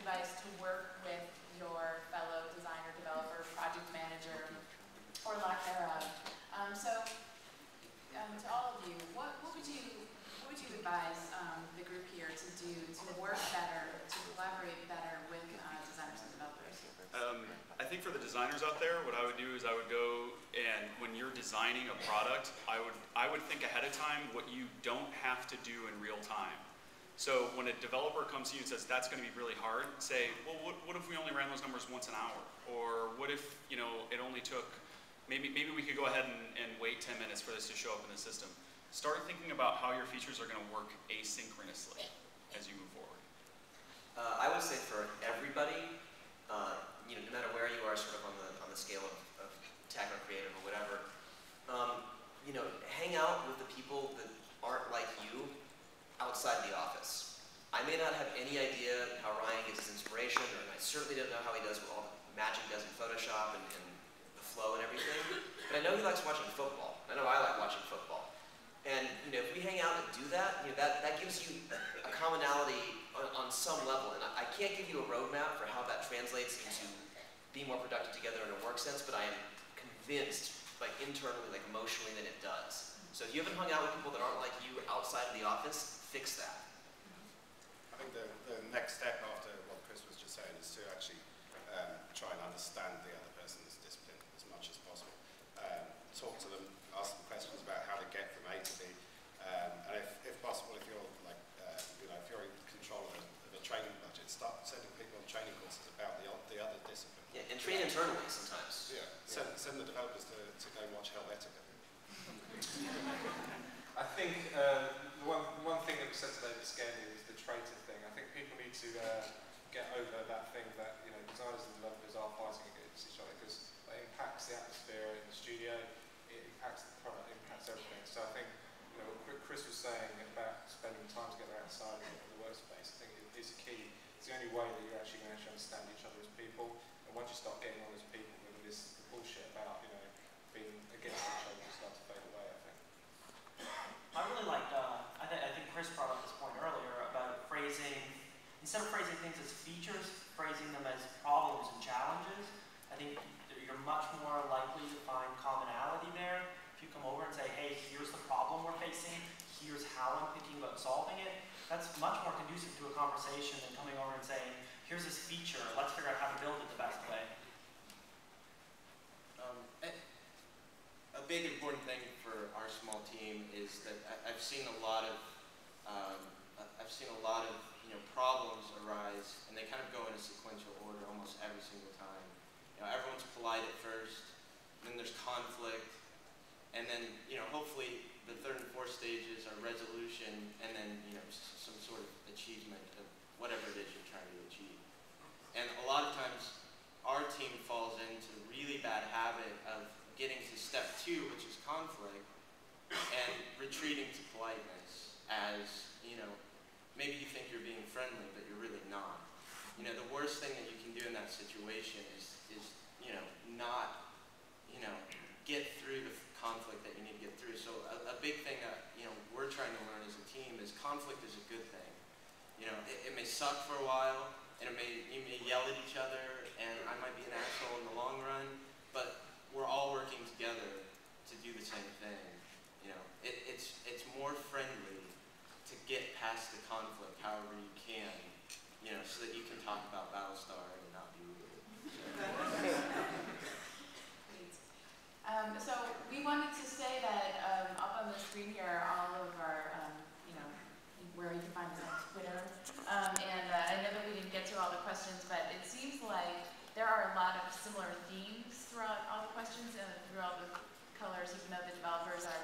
advice to work with your fellow designer, developer, project manager, or lack thereof. To all of you, what would you advise the group here to do to work better, to collaborate better with designers and developers? I think for the designers out there, what I would do is I would go and when you're designing a product, I would think ahead of time what you don't have to do in real time. So when a developer comes to you and says that's going to be really hard, say, well, what if we only ran those numbers once an hour? Or what if it only took maybe we could go ahead and wait 10 minutes for this to show up in the system. Start thinking about how your features are going to work asynchronously as you move forward. I would say for everybody, no matter where you are sort of on the scale of tech or creative or whatever, hang out with the people that aren't like you outside the office. I may not have any idea how Ryan gets his inspiration, and I certainly don't know how he does what all the magic does in Photoshop and the flow and everything, but I know he likes watching football. I know I like watching football. And if we hang out and do that, that gives you a commonality on some level. And I can't give you a roadmap for how that translates into being more productive together in a work sense, but I am convinced, internally, emotionally, that it does. So if you haven't hung out with people that aren't like you outside of the office, fix that. I think the next step after what Chris was just saying is to actually try and understand the other person's discipline as much as possible. Talk to them, ask them questions about how to get from A to B, and if possible, if you're if you're in control of a training budget, start sending people on training courses about the other discipline. Yeah, and train internally sometimes. Yeah, send the developers to go watch Helvetica. I think the one thing that was said today that scared me was the traitor thing. I think people need to get over that thing that designers and developers are fighting against each other because it impacts the atmosphere in the studio, it impacts the product, it impacts everything. So I think what Chris was saying about spending time together outside of the workspace, I think is key. It's the only way that you're actually going to understand each other as people. And once you start getting on as people, then this bullshit about being against each other will start to fade away, I think. I really liked, I think Chris brought up this point earlier about phrasing, instead of phrasing things as features, phrasing them as problems and challenges. I think you're much more likely to find commonality there. If you come over and say, hey, here's the problem we're facing, here's how I'm thinking about solving it, that's much more conducive to a conversation than coming over and saying, here's this feature, let's figure out how to build it the best way. A big important thing for our small team is that I've seen a lot of problems arise, and they kind of go in a sequential order almost every single time. Everyone's polite at first, then there's conflict, and then hopefully the third and fourth stages are resolution, and then some sort of achievement of whatever it is you're trying to achieve. And a lot of times our team falls into a really bad habit of getting to step 2, which is conflict, and retreating to politeness as, maybe you think you're being friendly, but you're really not. The worst thing that you can do in that situation is not, get through the conflict that you need to get through. So a big thing that, we're trying to learn as a team is conflict is a good thing. It may suck for a while, and you may yell at each other, and I might be an asshole in the long run, but we're all working together to do the same thing. It's more friendly to get past the conflict however you can, so that you can talk about Battlestar and not be rude. So we wanted to say that up on the screen here are all of our, where you can find us on Twitter. And I know that we didn't get to all the questions, but it seems like there are a lot of similar themes throughout all the questions and through all the colors, even though the developers are